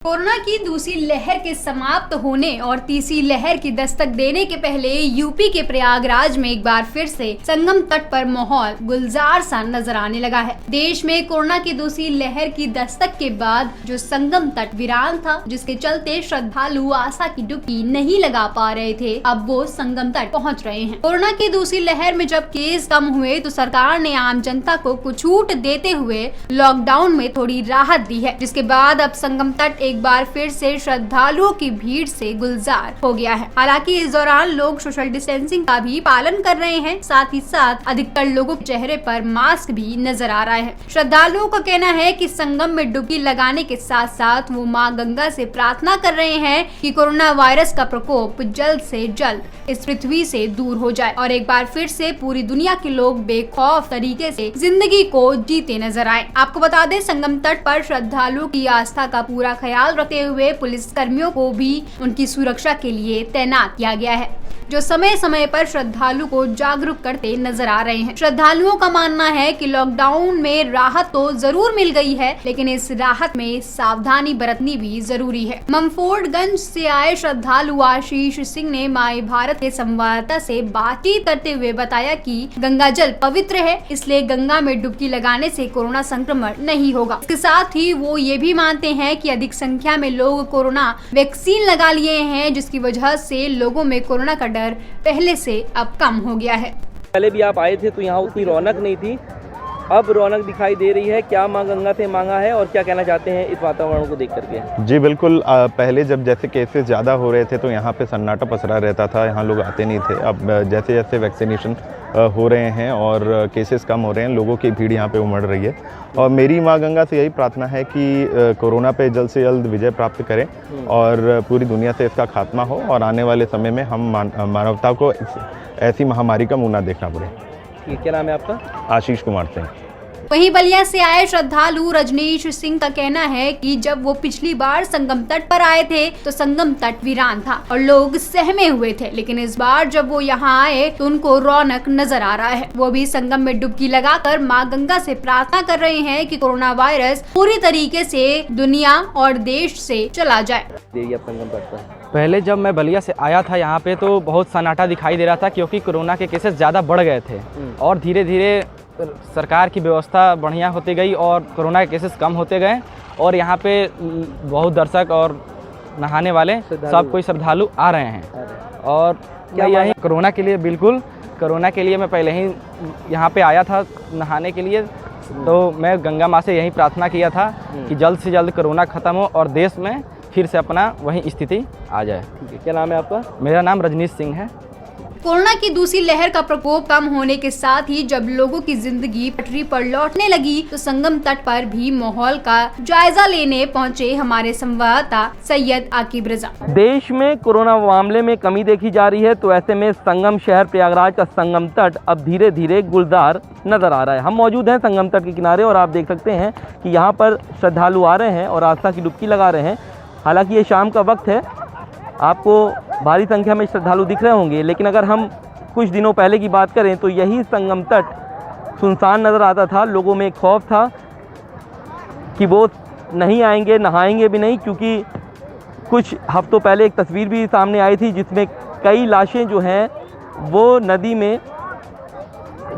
Corona की दूसरी लहर के समाप्त होने और तीसरी लहर की दस्तक देने के पहले यूपी के प्रयागराज में एक बार फिर से संगम तट पर माहौल गुलजार सा नजर आने लगा है। देश में कोरोना की दूसरी लहर की दस्तक के बाद जो संगम तट वीरान था, जिसके चलते श्रद्धालु आस्था की डुबकी नहीं लगा पा रहे थे, अब वो संगम तट पहुँच रहे हैं। कोरोना की दूसरी लहर में जब केस कम हुए तो सरकार ने आम जनता को कुछ छूट देते हुए लॉकडाउन में थोड़ी राहत दी है, जिसके बाद अब संगम तट एक बार फिर से श्रद्धालुओं की भीड़ से गुलजार हो गया है। हालांकि इस दौरान लोग सोशल डिस्टेंसिंग का भी पालन कर रहे हैं, साथ ही साथ अधिकतर लोगों के चेहरे पर मास्क भी नजर आ रहा है। श्रद्धालुओं का कहना है कि संगम में डुबकी लगाने के साथ साथ वो मां गंगा से प्रार्थना कर रहे हैं कि कोरोना वायरस का प्रकोप जल्द से जल्द इस पृथ्वी से दूर हो जाए और एक बार फिर से पूरी दुनिया के लोग बेखौफ तरीके से जिंदगी को जीते नजर आए। आपको बता दें, संगम तट पर श्रद्धालुओं की आस्था का पूरा ख्याल रखते हुए पुलिस कर्मियों को भी उनकी सुरक्षा के लिए तैनात किया गया है, जो समय समय पर श्रद्धालु को जागरूक करते नजर आ रहे हैं। श्रद्धालुओं का मानना है कि लॉकडाउन में राहत तो जरूर मिल गई है, लेकिन इस राहत में सावधानी बरतनी भी जरूरी है। ममफोर्डगंज से आए श्रद्धालु आशीष सिंह ने माई भारत के संवाददाता से बातचीत करते हुए बताया कि गंगा जल पवित्र है, इसलिए गंगा में डुबकी लगाने से कोरोना संक्रमण नहीं होगा। इसके साथ ही वो ये भी मानते हैं कि अधिक संख्या में लोग कोरोना वैक्सीन लगा लिए हैं, जिसकी वजह से लोगों में कोरोना का डर पहले से अब कम हो गया है। पहले भी आप आए थे तो यहाँ उतनी रौनक नहीं थी, अब रौनक दिखाई दे रही है। क्या मां गंगा से मांगा है और क्या कहना चाहते हैं इस वातावरण को देख करके? जी बिल्कुल, पहले जब जैसे केसेस ज़्यादा हो रहे थे तो यहाँ पे सन्नाटा पसरा रहता था, यहाँ लोग आते नहीं थे। अब जैसे जैसे वैक्सीनेशन हो रहे हैं और केसेस कम हो रहे हैं, लोगों की भीड़ यहाँ पे उमड़ रही है और मेरी माँ गंगा से यही प्रार्थना है कि कोरोना पे जल्द से जल्द विजय प्राप्त करें और पूरी दुनिया से इसका खात्मा हो और आने वाले समय में हम मानवता को ऐसी महामारी का मुँह ना देखना पड़े। क्या नाम है आपका? आशीष कुमार सिंह। वहीं बलिया से आए श्रद्धालु रजनीश सिंह का कहना है कि जब वो पिछली बार संगम तट पर आए थे तो संगम तट वीरान था और लोग सहमे हुए थे, लेकिन इस बार जब वो यहाँ आए तो उनको रौनक नजर आ रहा है। वो भी संगम में डुबकी लगाकर मां गंगा से प्रार्थना कर रहे हैं कि कोरोना वायरस पूरी तरीके से दुनिया और देश से चला जाए। संगम तट पर पहले जब मैं बलिया से आया था यहाँ पे तो बहुत सन्नाटा दिखाई दे रहा था, क्योंकि कोरोना के केसेस ज़्यादा बढ़ गए थे और धीरे धीरे सरकार की व्यवस्था बढ़िया होती गई और कोरोना के केसेस कम होते गए और यहाँ पे बहुत दर्शक और नहाने वाले सब कोई श्रद्धालु आ रहे हैं। और क्या यही कोरोना के लिए, बिल्कुल कोरोना के लिए मैं पहले ही यहाँ पे आया था नहाने के लिए, तो मैं गंगा माँ से यही प्रार्थना किया था कि जल्द से जल्द कोरोना ख़त्म हो और देश में फिर से अपना वही स्थिति आ जाए। क्या नाम है आपका? मेरा नाम रजनीश सिंह है। कोरोना की दूसरी लहर का प्रकोप कम होने के साथ ही जब लोगों की जिंदगी पटरी पर लौटने लगी तो संगम तट पर भी माहौल का जायजा लेने पहुंचे हमारे संवाददाता सैयद आकिब रजा। देश में कोरोना मामले में कमी देखी जा रही है, तो ऐसे में संगम शहर प्रयागराज का संगम तट अब धीरे धीरे गुलजार नजर आ रहा है। हम मौजूद हैं संगम तट के किनारे और आप देख सकते हैं कि यहाँ पर श्रद्धालु आ रहे हैं और आस्था की डुबकी लगा रहे हैं। हालांकि ये शाम का वक्त है, आपको भारी संख्या में श्रद्धालु दिख रहे होंगे, लेकिन अगर हम कुछ दिनों पहले की बात करें तो यही संगम तट सुनसान नज़र आता था। लोगों में खौफ था कि वो नहीं आएंगे, नहाएंगे भी नहीं, क्योंकि कुछ हफ्तों पहले एक तस्वीर भी सामने आई थी जिसमें कई लाशें जो हैं वो नदी में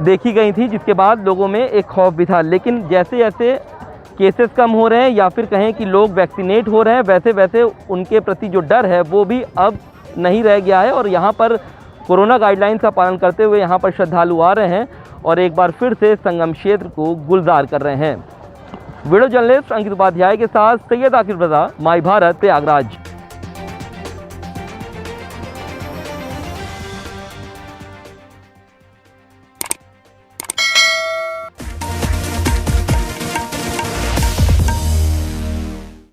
देखी गई थी, जिसके बाद लोगों में एक खौफ भी था। लेकिन जैसे जैसे केसेस कम हो रहे हैं या फिर कहें कि लोग वैक्सीनेट हो रहे हैं, वैसे वैसे उनके प्रति जो डर है वो भी अब नहीं रह गया है और यहाँ पर कोरोना गाइडलाइंस का पालन करते हुए यहाँ पर श्रद्धालु आ रहे हैं और एक बार फिर से संगम क्षेत्र को गुलजार कर रहे हैं। वीडियो जर्नलिस्ट अंकित उपाध्याय के साथ सैयद आकिब रजा, माई भारत, प्रयागराज।